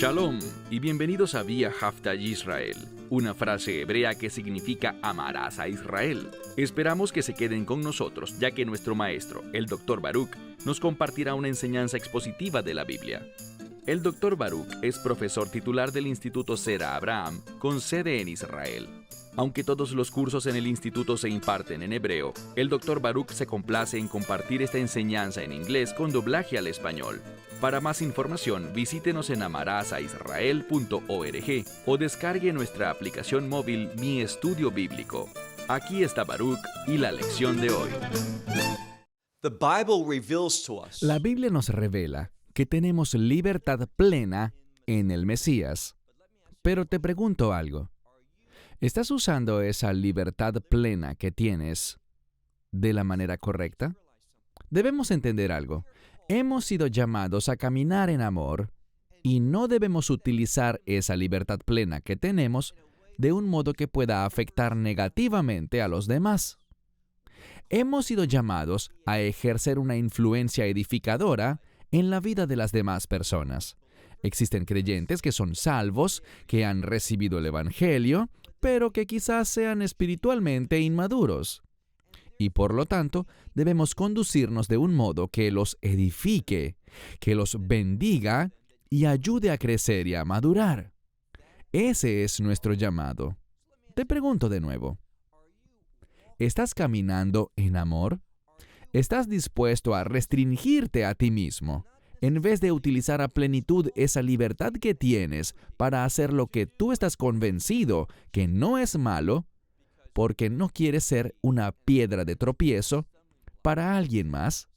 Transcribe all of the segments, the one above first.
Shalom y bienvenidos a Vía Hafta Yisrael, una frase hebrea que significa amarás a Israel. Esperamos que se queden con nosotros, ya que nuestro maestro, el Dr. Baruch, nos compartirá una enseñanza expositiva de la Biblia. El Dr. Baruch es profesor titular del Instituto Sera Abraham, con sede en Israel. Aunque todos los cursos en el instituto se imparten en hebreo, el Dr. Baruch se complace en compartir esta enseñanza en inglés con doblaje al español. Para más información, visítenos en amarasaisrael.org o descargue nuestra aplicación móvil Mi Estudio Bíblico. Aquí está Baruch y la lección de hoy. La Biblia nos revela que tenemos libertad plena en el Mesías. Pero te pregunto algo. ¿Estás usando esa libertad plena que tienes de la manera correcta? Debemos entender algo. Hemos sido llamados a caminar en amor y no debemos utilizar esa libertad plena que tenemos de un modo que pueda afectar negativamente a los demás. Hemos sido llamados a ejercer una influencia edificadora en la vida de las demás personas. Existen creyentes que son salvos, que han recibido el Evangelio, pero que quizás sean espiritualmente inmaduros. Y por lo tanto, debemos conducirnos de un modo que los edifique, que los bendiga y ayude a crecer y a madurar. Ese es nuestro llamado. Te pregunto de nuevo, ¿estás caminando en amor? ¿Estás dispuesto a restringirte a ti mismo, en vez de utilizar a plenitud esa libertad que tienes para hacer lo que tú estás convencido que no es malo, porque no quieres ser una piedra de tropiezo para alguien más?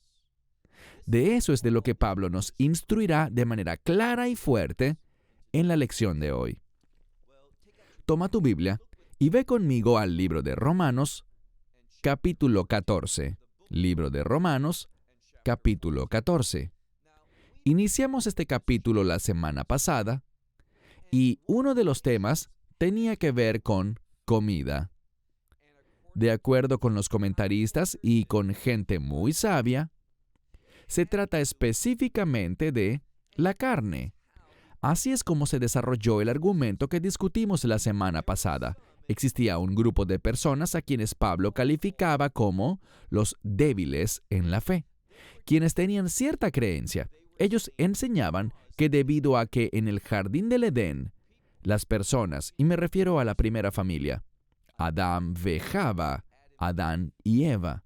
De eso es de lo que Pablo nos instruirá de manera clara y fuerte en la lección de hoy. Toma tu Biblia y ve conmigo al libro de Romanos, capítulo 14. Libro de Romanos, capítulo 14. Iniciamos este capítulo la semana pasada y uno de los temas tenía que ver con comida. De acuerdo con los comentaristas y con gente muy sabia, se trata específicamente de la carne. Así es como se desarrolló el argumento que discutimos la semana pasada. Existía un grupo de personas a quienes Pablo calificaba como los débiles en la fe, quienes tenían cierta creencia. Ellos enseñaban que debido a que en el jardín del Edén, las personas, y me refiero a la primera familia, Adán ve Java, Adán y Eva,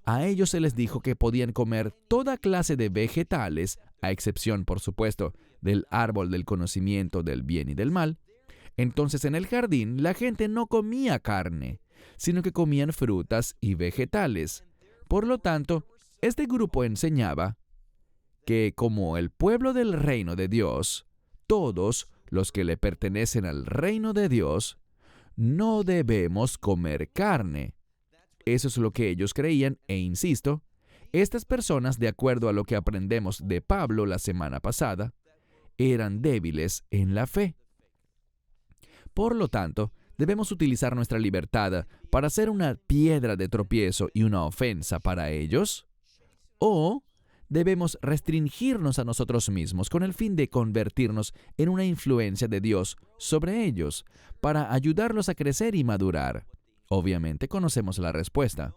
a ellos se les dijo que podían comer toda clase de vegetales, a excepción, por supuesto, del árbol del conocimiento del bien y del mal. Entonces en el jardín la gente no comía carne, sino que comían frutas y vegetales. Por lo tanto, este grupo enseñaba que como el pueblo del reino de Dios, todos los que le pertenecen al reino de Dios, no debemos comer carne. Eso es lo que ellos creían, e insisto, estas personas, de acuerdo a lo que aprendemos de Pablo la semana pasada, eran débiles en la fe. Por lo tanto, debemos utilizar nuestra libertad para ser una piedra de tropiezo y una ofensa para ellos, o debemos restringirnos a nosotros mismos con el fin de convertirnos en una influencia de Dios sobre ellos, para ayudarlos a crecer y madurar. Obviamente conocemos la respuesta.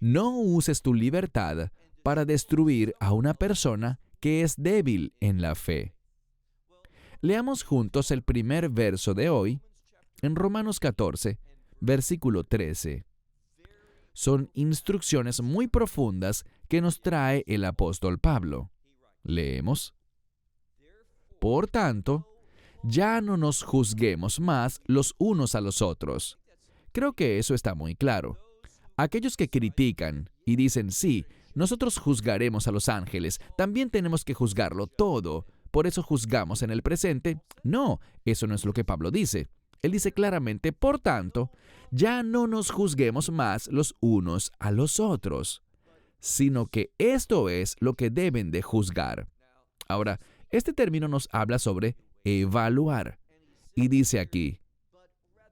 No uses tu libertad para destruir a una persona que es débil en la fe. Leamos juntos el primer verso de hoy, en Romanos 14, versículo 13. Son instrucciones muy profundas que nos trae el apóstol Pablo. Leemos. Por tanto, ya no nos juzguemos más los unos a los otros. Creo que eso está muy claro. Aquellos que critican y dicen, sí, nosotros juzgaremos a los ángeles, también tenemos que juzgarlo todo, por eso juzgamos en el presente. No, eso no es lo que Pablo dice. Él dice claramente, por tanto, ya no nos juzguemos más los unos a los otros, sino que esto es lo que deben de juzgar. Ahora, este término nos habla sobre evaluar, y dice aquí,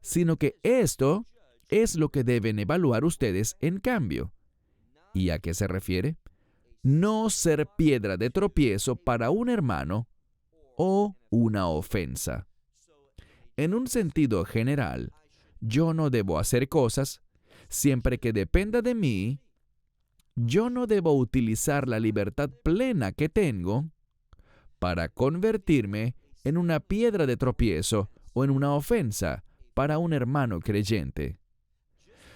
sino que esto es lo que deben evaluar ustedes en cambio. ¿Y a qué se refiere? No ser piedra de tropiezo para un hermano o una ofensa. En un sentido general, yo no debo hacer cosas siempre que dependa de mí. Yo no debo utilizar la libertad plena que tengo para convertirme en una piedra de tropiezo o en una ofensa para un hermano creyente.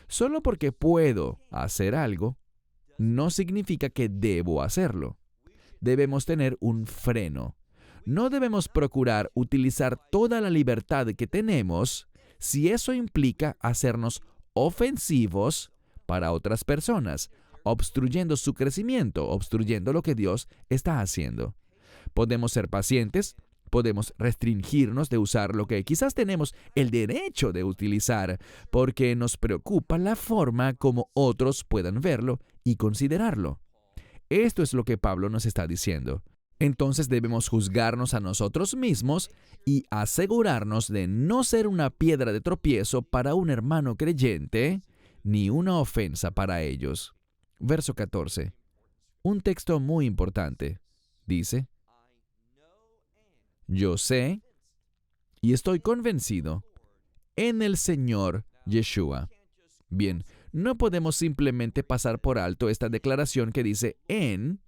Solo porque puedo hacer algo, no significa que debo hacerlo. Debemos tener un freno. No debemos procurar utilizar toda la libertad que tenemos si eso implica hacernos ofensivos para otras personas, obstruyendo su crecimiento, obstruyendo lo que Dios está haciendo. Podemos ser pacientes, podemos restringirnos de usar lo que quizás tenemos el derecho de utilizar, porque nos preocupa la forma como otros puedan verlo y considerarlo. Esto es lo que Pablo nos está diciendo. Entonces debemos juzgarnos a nosotros mismos y asegurarnos de no ser una piedra de tropiezo para un hermano creyente, ni una ofensa para ellos. Verso 14. Un texto muy importante. Dice: yo sé y estoy convencido en el Señor Yeshua. Bien, no podemos simplemente pasar por alto esta declaración que dice en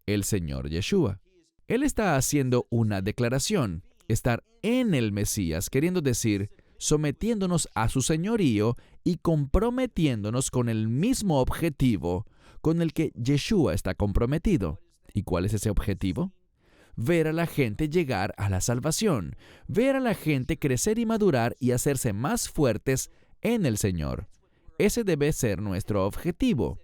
el Señor Yeshua. Él está haciendo una declaración, estar en el Mesías, queriendo decir, sometiéndonos a su señorío y comprometiéndonos con el mismo objetivo con el que Yeshua está comprometido. ¿Y cuál es ese objetivo? Ver a la gente llegar a la salvación, ver a la gente crecer y madurar y hacerse más fuertes en el Señor. Ese debe ser nuestro objetivo.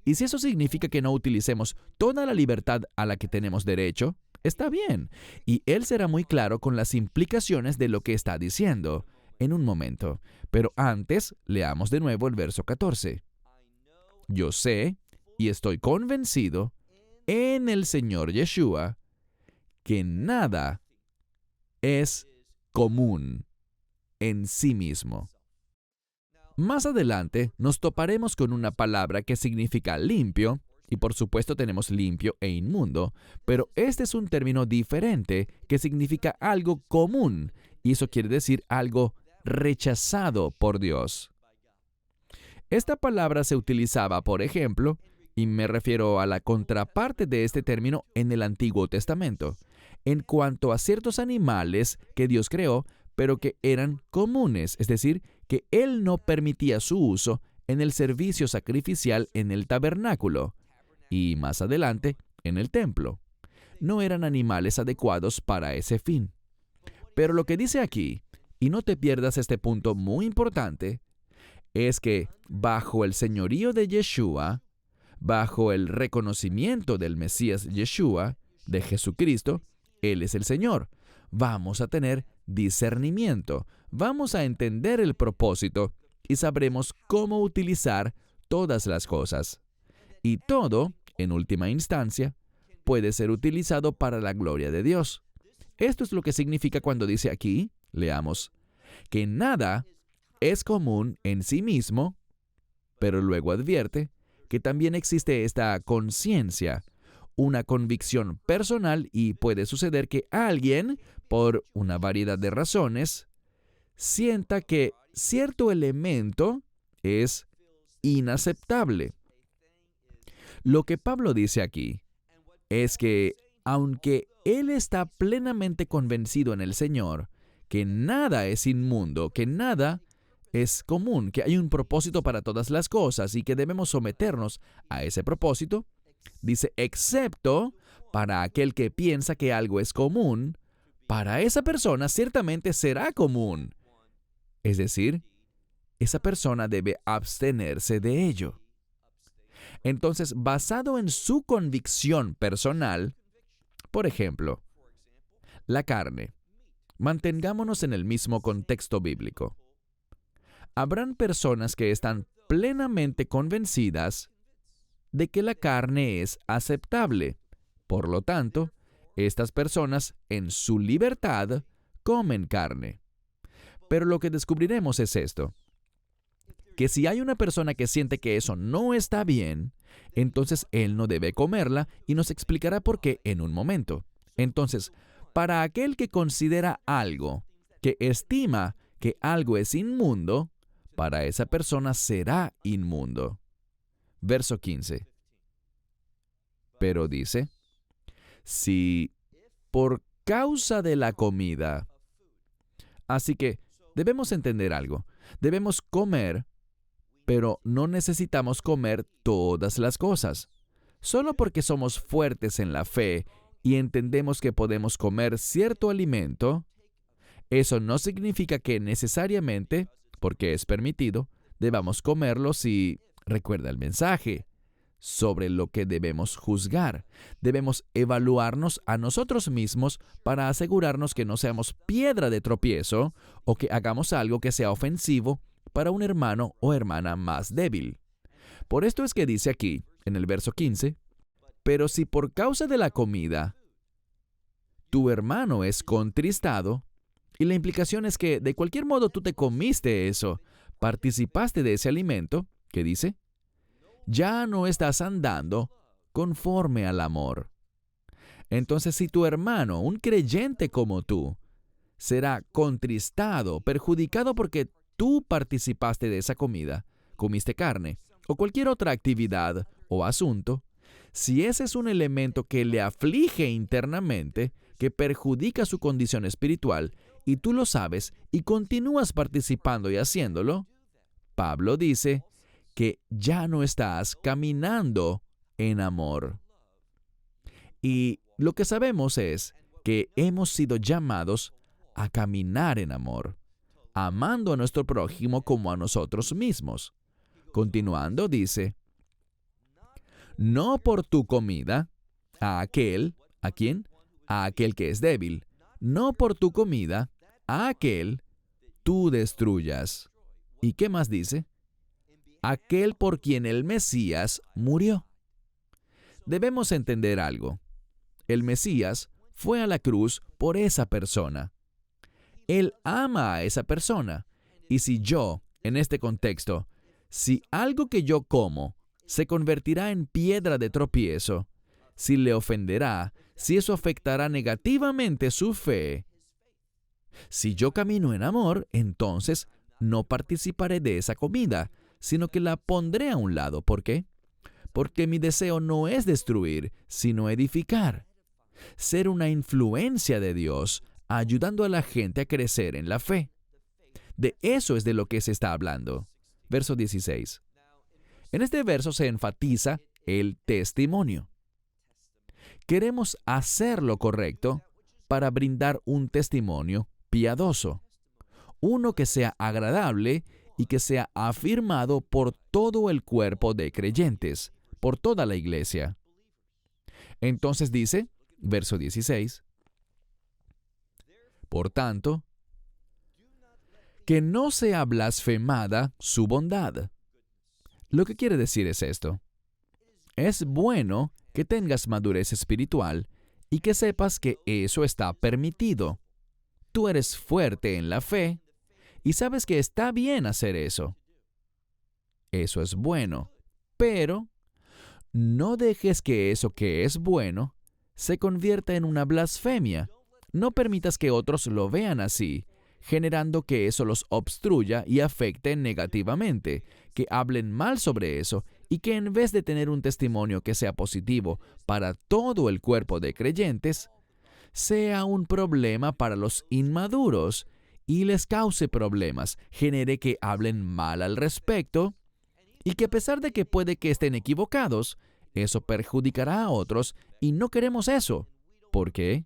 Y si eso significa que no utilicemos toda la libertad a la que tenemos derecho, está bien. Y Él será muy claro con las implicaciones de lo que está diciendo en un momento. Pero antes, leamos de nuevo el verso 14. Yo sé y estoy convencido en el Señor Yeshua que nada es común en sí mismo. Más adelante nos toparemos con una palabra que significa limpio, y por supuesto tenemos limpio e inmundo, pero este es un término diferente que significa algo común, y eso quiere decir algo rechazado por Dios. Esta palabra se utilizaba, por ejemplo, y me refiero a la contraparte de este término en el Antiguo Testamento, en cuanto a ciertos animales que Dios creó, pero que eran comunes, es decir, que Él no permitía su uso en el servicio sacrificial en el tabernáculo y más adelante en el templo. No eran animales adecuados para ese fin. Pero lo que dice aquí, y no te pierdas este punto muy importante, es que bajo el señorío de Yeshua, bajo el reconocimiento del Mesías Yeshua, de Jesucristo, Él es el Señor. Vamos a tener discernimiento, vamos a entender el propósito y sabremos cómo utilizar todas las cosas. Y todo, en última instancia, puede ser utilizado para la gloria de Dios. Esto es lo que significa cuando dice aquí, leamos, que nada es común en sí mismo, pero luego advierte que también existe esta conciencia, una convicción personal, y puede suceder que alguien, por una variedad de razones, sienta que cierto elemento es inaceptable. Lo que Pablo dice aquí es que, aunque él está plenamente convencido en el Señor, que nada es inmundo, que nada es común, que hay un propósito para todas las cosas y que debemos someternos a ese propósito, dice, excepto para aquel que piensa que algo es común, para esa persona ciertamente será común. Es decir, esa persona debe abstenerse de ello. Entonces, basado en su convicción personal, por ejemplo, la carne. Mantengámonos en el mismo contexto bíblico. Habrán personas que están plenamente convencidas de que la carne es aceptable. Por lo tanto, estas personas, en su libertad, comen carne. Pero lo que descubriremos es esto, que si hay una persona que siente que eso no está bien, entonces él no debe comerla y nos explicará por qué en un momento. Entonces, para aquel que considera algo, que estima que algo es inmundo, para esa persona será inmundo. Verso 15. Pero dice, si por causa de la comida. Así que debemos entender algo. Debemos comer, pero no necesitamos comer todas las cosas. Solo porque somos fuertes en la fe y entendemos que podemos comer cierto alimento, eso no significa que necesariamente, porque es permitido, debamos comerlo si recuerda el mensaje sobre lo que debemos juzgar. Debemos evaluarnos a nosotros mismos para asegurarnos que no seamos piedra de tropiezo o que hagamos algo que sea ofensivo para un hermano o hermana más débil. Por esto es que dice aquí, en el verso 15, pero si por causa de la comida tu hermano es contristado, y la implicación es que de cualquier modo tú te comiste eso, participaste de ese alimento, ¿qué dice? Ya no estás andando conforme al amor. Entonces, si tu hermano, un creyente como tú, será contristado, perjudicado porque tú participaste de esa comida, comiste carne, o cualquier otra actividad o asunto, si ese es un elemento que le aflige internamente, que perjudica su condición espiritual, y tú lo sabes y continúas participando y haciéndolo, Pablo dice que ya no estás caminando en amor. Y lo que sabemos es que hemos sido llamados a caminar en amor, amando a nuestro prójimo como a nosotros mismos. Continuando, dice, no por tu comida, ¿a quién? A aquel que es débil. No por tu comida, a aquel tú destruyas. ¿Y qué más dice? Aquel por quien el Mesías murió. Debemos entender algo. El Mesías fue a la cruz por esa persona. Él ama a esa persona. Y si yo, en este contexto, si algo que yo como se convertirá en piedra de tropiezo, si le ofenderá, si eso afectará negativamente su fe, si yo camino en amor, entonces no participaré de esa comida, sino que la pondré a un lado. ¿Por qué? Porque mi deseo no es destruir, sino edificar. Ser una influencia de Dios, ayudando a la gente a crecer en la fe. De eso es de lo que se está hablando. Verso 16. En este verso se enfatiza el testimonio. Queremos hacer lo correcto para brindar un testimonio piadoso, uno que sea agradable y que sea afirmado por todo el cuerpo de creyentes, por toda la iglesia. Entonces dice, verso 16, por tanto, que no sea blasfemada su bondad. Lo que quiere decir es esto. Es bueno que tengas madurez espiritual y que sepas que eso está permitido. Tú eres fuerte en la fe y sabes que está bien hacer eso. Eso es bueno, pero no dejes que eso que es bueno se convierta en una blasfemia. No permitas que otros lo vean así, generando que eso los obstruya y afecte negativamente, que hablen mal sobre eso y que en vez de tener un testimonio que sea positivo para todo el cuerpo de creyentes, sea un problema para los inmaduros y les cause problemas, genere que hablen mal al respecto y que a pesar de que puede que estén equivocados, eso perjudicará a otros y no queremos eso. ¿Por qué?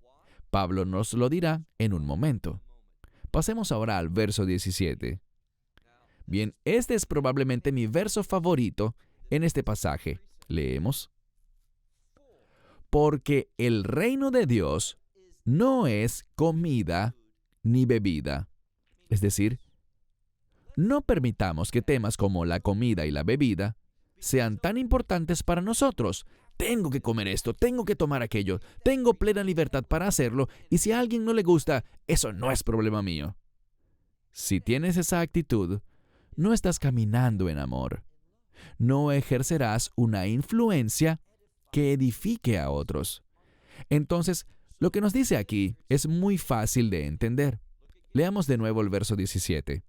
Pablo nos lo dirá en un momento. Pasemos ahora al verso 17. Bien, este es probablemente mi verso favorito en este pasaje. Leemos. Porque el reino de Dios no es comida ni bebida. Es decir, no permitamos que temas como la comida y la bebida sean tan importantes para nosotros. Tengo que comer esto, tengo que tomar aquello, tengo plena libertad para hacerlo, y si a alguien no le gusta, eso no es problema mío. Si tienes esa actitud, no estás caminando en amor. No ejercerás una influencia que edifique a otros. Entonces, Lo que nos dice aquí es muy fácil de entender. Leamos de nuevo el verso 17.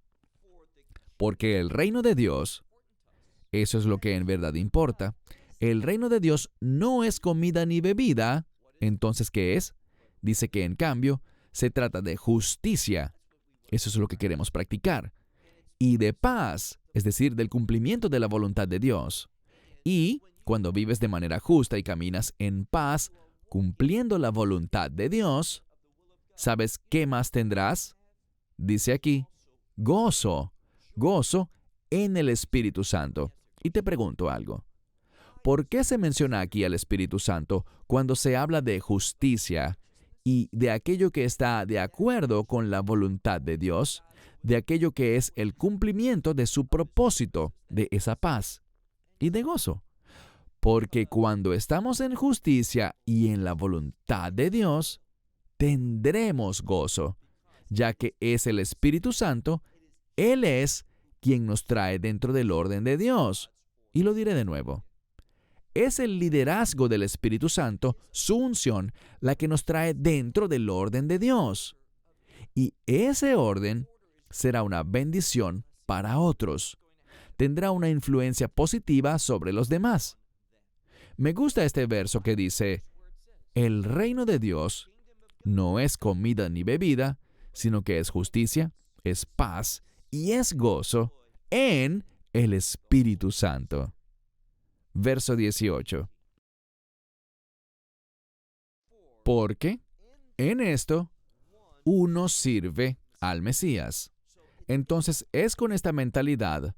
Porque el reino de Dios, eso es lo que en verdad importa, el reino de Dios no es comida ni bebida. Entonces, ¿qué es? Dice que en cambio se trata de justicia. Eso es lo que queremos practicar. Y de paz, es decir, del cumplimiento de la voluntad de Dios. Y cuando vives de manera justa y caminas en paz, cumpliendo la voluntad de Dios, ¿sabes qué más tendrás? Dice aquí, gozo, gozo en el Espíritu Santo. Y te pregunto algo. ¿Por qué se menciona aquí al Espíritu Santo cuando se habla de justicia y de aquello que está de acuerdo con la voluntad de Dios, de aquello que es el cumplimiento de su propósito, de esa paz y de gozo? Porque cuando estamos en justicia y en la voluntad de Dios, tendremos gozo, ya que es el Espíritu Santo, Él es quien nos trae dentro del orden de Dios. Y lo diré de nuevo. Es el liderazgo del Espíritu Santo, su unción, la que nos trae dentro del orden de Dios. Y ese orden será una bendición para otros. Tendrá una influencia positiva sobre los demás. Me gusta este verso que dice, el reino de Dios no es comida ni bebida, sino que es justicia, es paz y es gozo en el Espíritu Santo. Verso 18. Porque en esto uno sirve al Mesías. Entonces es con esta mentalidad,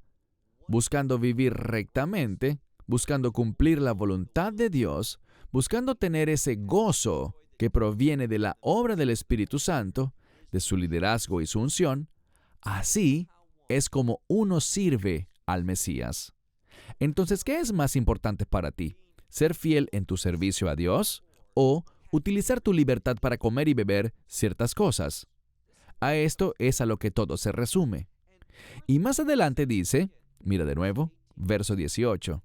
buscando vivir rectamente, buscando cumplir la voluntad de Dios, buscando tener ese gozo que proviene de la obra del Espíritu Santo, de su liderazgo y su unción, así es como uno sirve al Mesías. Entonces, ¿qué es más importante para ti? ¿Ser fiel en tu servicio a Dios o utilizar tu libertad para comer y beber ciertas cosas? A esto es a lo que todo se resume. Y más adelante dice, mira de nuevo, verso 18,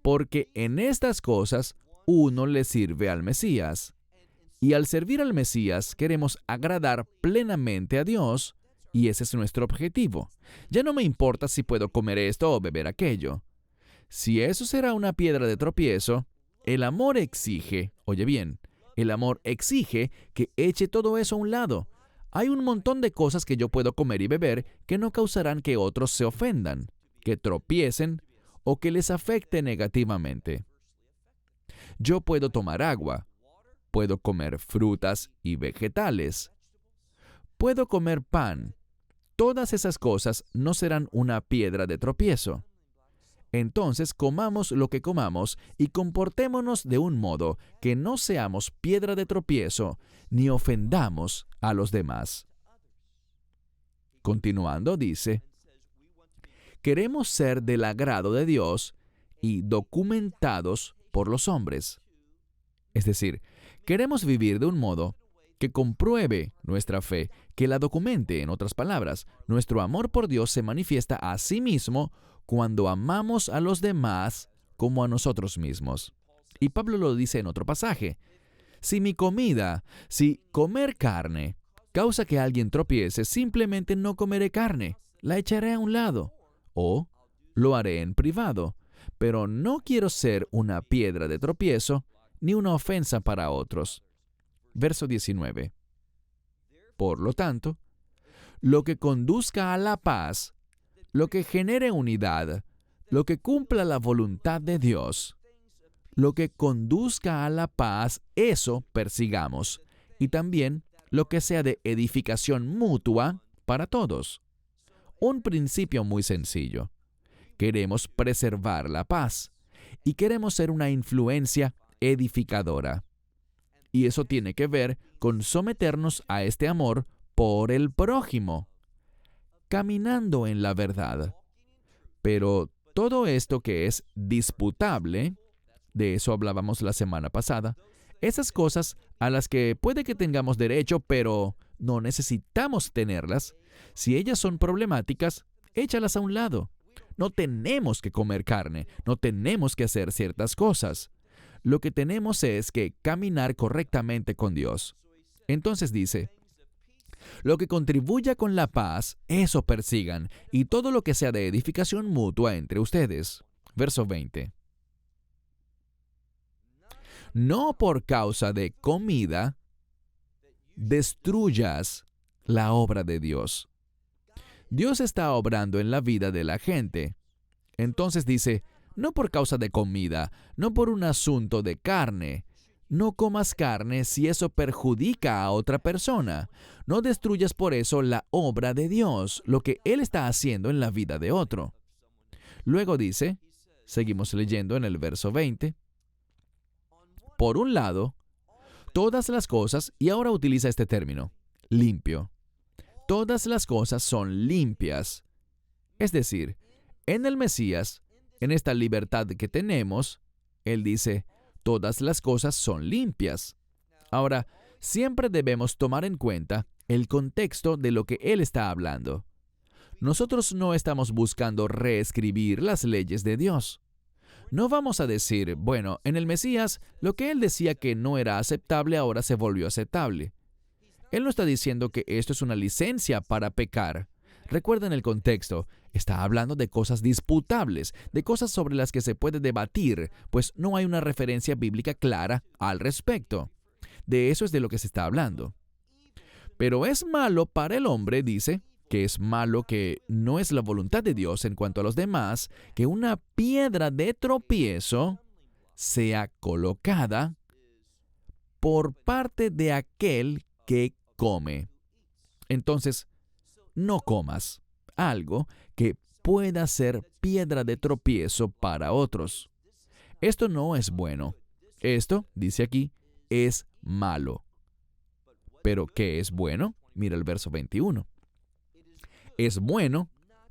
porque en estas cosas uno le sirve al Mesías. Y al servir al Mesías queremos agradar plenamente a Dios, y ese es nuestro objetivo. Ya no me importa si puedo comer esto o beber aquello. Si eso será una piedra de tropiezo, el amor exige, oye bien, el amor exige que eche todo eso a un lado. Hay un montón de cosas que yo puedo comer y beber que no causarán que otros se ofendan, que tropiecen o que les afecte negativamente. Yo puedo tomar agua, puedo comer frutas y vegetales, puedo comer pan. Todas esas cosas no serán una piedra de tropiezo. Entonces, comamos lo que comamos y comportémonos de un modo que no seamos piedra de tropiezo ni ofendamos a los demás. Continuando, dice, queremos ser del agrado de Dios y documentados por los hombres. Es decir, queremos vivir de un modo que compruebe nuestra fe, que la documente. En otras palabras, nuestro amor por Dios se manifiesta a sí mismo cuando amamos a los demás como a nosotros mismos. Y Pablo lo dice en otro pasaje. Si comer carne causa que alguien tropiece, simplemente no comeré carne, la echaré a un lado, o lo haré en privado, pero no quiero ser una piedra de tropiezo ni una ofensa para otros. Verso 19. Por lo tanto, lo que conduzca a la paz, lo que genere unidad, lo que cumpla la voluntad de Dios, lo que conduzca a la paz, eso persigamos, y también lo que sea de edificación mutua para todos. Un principio muy sencillo. Queremos preservar la paz y queremos ser una influencia edificadora. Y eso tiene que ver con someternos a este amor por el prójimo, caminando en la verdad. Pero todo esto que es disputable, de eso hablábamos la semana pasada, esas cosas a las que puede que tengamos derecho, pero no necesitamos tenerlas, si ellas son problemáticas, échalas a un lado. No tenemos que comer carne, no tenemos que hacer ciertas cosas. Lo que tenemos es que caminar correctamente con Dios. Entonces dice, lo que contribuya con la paz, eso persigan, y todo lo que sea de edificación mutua entre ustedes. Verso 20. No por causa de comida destruyas la obra de Dios. Dios está obrando en la vida de la gente. Entonces dice, no por causa de comida, no por un asunto de carne. No comas carne si eso perjudica a otra persona. No destruyas por eso la obra de Dios, lo que Él está haciendo en la vida de otro. Luego dice, seguimos leyendo en el verso 20, por un lado, todas las cosas, y ahora utiliza este término, limpio. Todas las cosas son limpias. Es decir, en el Mesías, en esta libertad que tenemos, Él dice, todas las cosas son limpias. Ahora, siempre debemos tomar en cuenta el contexto de lo que Él está hablando. Nosotros no estamos buscando reescribir las leyes de Dios. No vamos a decir, bueno, en el Mesías, lo que Él decía que no era aceptable ahora se volvió aceptable. Él no está diciendo que esto es una licencia para pecar. Recuerden el contexto. Está hablando de cosas disputables, de cosas sobre las que se puede debatir, pues no hay una referencia bíblica clara al respecto. De eso es de lo que se está hablando. Pero es malo para el hombre, dice, que es malo, que no es la voluntad de Dios en cuanto a los demás, que una piedra de tropiezo sea colocada por parte de aquel que come. Entonces, no comas algo que pueda ser piedra de tropiezo para otros. Esto no es bueno. Esto, dice aquí, es malo. ¿Pero qué es bueno? Mira el verso 21. Es bueno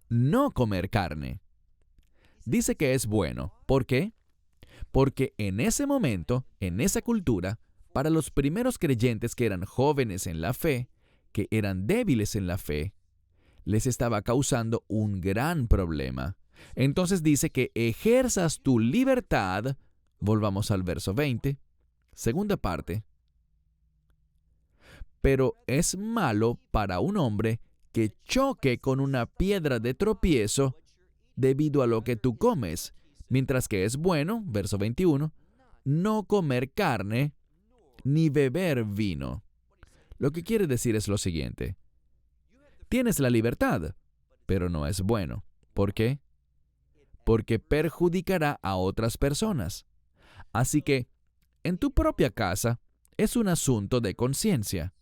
no comer carne. Dice que es bueno. ¿Por qué? Porque en ese momento, en esa cultura, para los primeros creyentes que eran jóvenes en la fe, que eran débiles en la fe, les estaba causando un gran problema. Entonces dice que ejerzas tu libertad. Volvamos al verso 20, segunda parte. Pero es malo para un hombre que choque con una piedra de tropiezo debido a lo que tú comes, mientras que es bueno, verso 21, no comer carne ni beber vino. Lo que quiere decir es lo siguiente. Tienes la libertad, pero no es bueno. ¿Por qué? Porque perjudicará a otras personas. Así que, en tu propia casa, es un asunto de conciencia.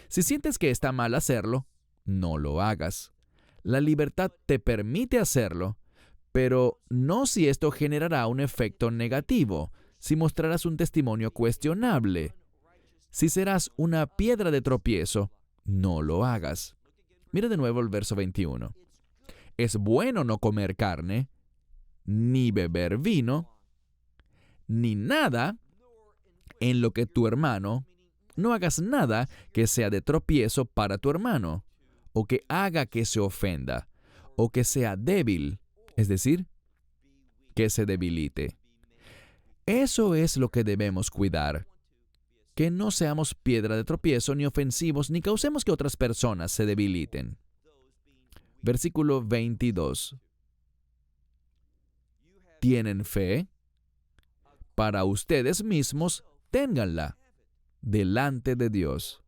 Si sientes que está mal hacerlo, no lo hagas. La libertad te permite hacerlo, pero no si esto generará un efecto negativo, si mostrarás un testimonio cuestionable. Si serás una piedra de tropiezo, no lo hagas. Mira de nuevo el verso 21. Es bueno no comer carne, ni beber vino, ni nada en lo que tu hermano, no hagas nada que sea de tropiezo para tu hermano, o que haga que se ofenda, o que sea débil, es decir, que se debilite. Eso es lo que debemos cuidar. Que no seamos piedra de tropiezo, ni ofensivos, ni causemos que otras personas se debiliten. Versículo 22. ¿Tienen fe? Para ustedes mismos, ténganla delante de Dios.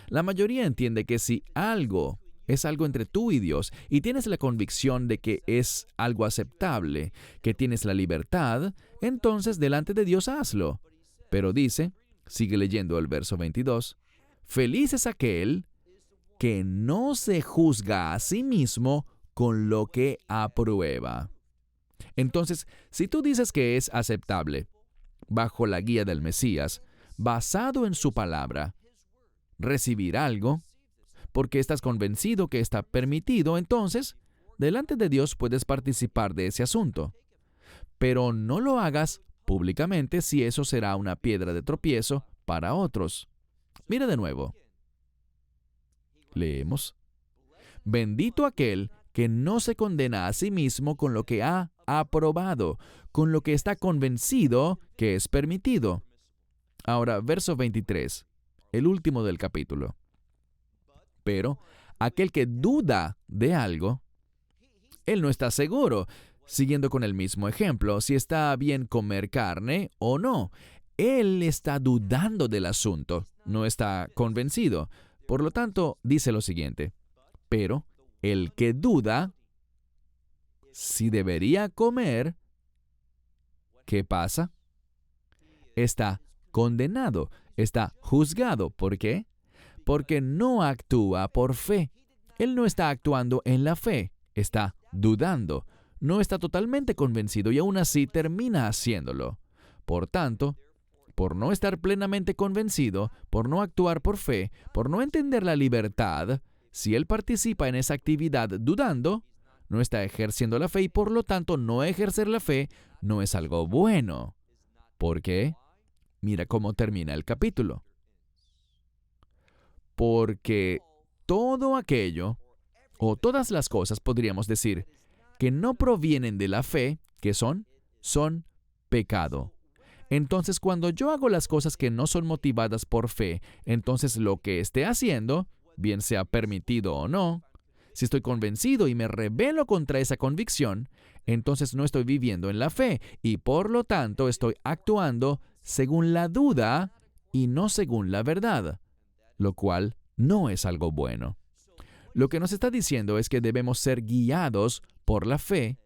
La mayoría entiende que si algo es algo entre tú y Dios, y tienes la convicción de que es algo aceptable, que tienes la libertad, entonces delante de Dios hazlo. Pero dice, sigue leyendo el verso 22, feliz es aquel que no se juzga a sí mismo con lo que aprueba. Entonces, si tú dices que es aceptable, bajo la guía del Mesías, basado en su palabra, recibir algo, porque estás convencido que está permitido, entonces, delante de Dios puedes participar de ese asunto. Pero no lo hagas públicamente si eso será una piedra de tropiezo para otros. Mira de nuevo. Leemos. Bendito aquel que no se condena a sí mismo con lo que ha aprobado, con lo que está convencido que es permitido. Ahora, verso 23, el último del capítulo. Pero aquel que duda de algo, él no está seguro, siguiendo con el mismo ejemplo, si está bien comer carne o no. Él está dudando del asunto, no está convencido. Por lo tanto, dice lo siguiente: pero el que duda si debería comer, ¿qué pasa? Está condenado, está juzgado. ¿Por qué? Porque no actúa por fe. Él no está actuando en la fe, está dudando. No está totalmente convencido y aún así termina haciéndolo. Por tanto, por no estar plenamente convencido, por no actuar por fe, por no entender la libertad, si él participa en esa actividad dudando, no está ejerciendo la fe y por lo tanto no ejercer la fe no es algo bueno. ¿Por qué? Mira cómo termina el capítulo. Porque todo aquello, o todas las cosas, podríamos decir, que no provienen de la fe, ¿qué son? Son pecado. Entonces, cuando yo hago las cosas que no son motivadas por fe, entonces lo que esté haciendo, bien sea permitido o no, si estoy convencido y me rebelo contra esa convicción, entonces no estoy viviendo en la fe y por lo tanto estoy actuando según la duda y no según la verdad, lo cual no es algo bueno. Lo que nos está diciendo es que debemos ser guiados por la fe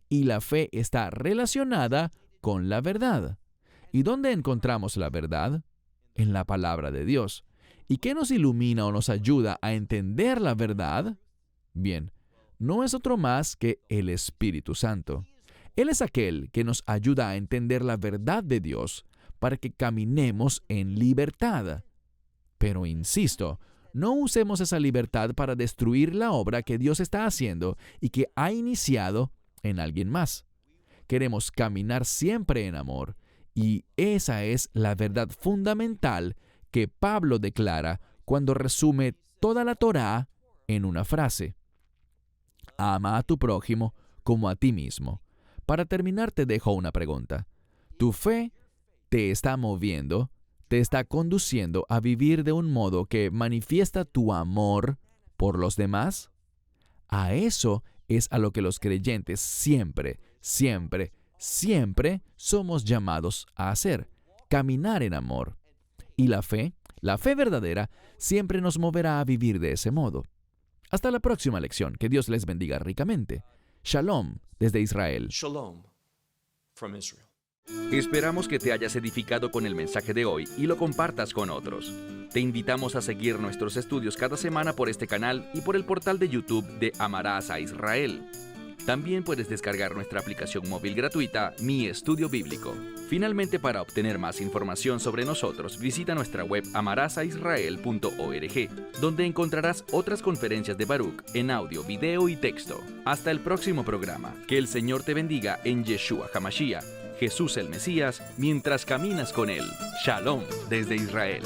y la fe está relacionada con la verdad. ¿Y dónde encontramos la verdad? En la palabra de Dios. ¿Y qué nos ilumina o nos ayuda a entender la verdad? Bien, no es otro más que el Espíritu Santo. Él es aquel que nos ayuda a entender la verdad de Dios para que caminemos en libertad. Pero insisto, no usemos esa libertad para destruir la obra que Dios está haciendo y que ha iniciado en alguien más. Queremos caminar siempre en amor, y esa es la verdad fundamental que Pablo declara cuando resume toda la Torá en una frase: ama a tu prójimo como a ti mismo. Para terminar, te dejo una pregunta. ¿Tu fe te está moviendo, te está conduciendo a vivir de un modo que manifiesta tu amor por los demás? A eso es a lo que los creyentes siempre somos llamados a hacer: caminar en amor. Y la fe verdadera, siempre nos moverá a vivir de ese modo. Hasta la próxima lección. Que Dios les bendiga ricamente. Shalom desde Israel. Shalom from Israel. Esperamos que te hayas edificado con el mensaje de hoy y lo compartas con otros. Te invitamos a seguir nuestros estudios cada semana por este canal y por el portal de YouTube de Amarás a Israel. También puedes descargar nuestra aplicación móvil gratuita, Mi Estudio Bíblico. Finalmente, para obtener más información sobre nosotros, visita nuestra web amarasaisrael.org, donde encontrarás otras conferencias de Baruch en audio, video y texto. Hasta el próximo programa. Que el Señor te bendiga en Yeshua HaMashiach, Jesús el Mesías, mientras caminas con Él. Shalom desde Israel.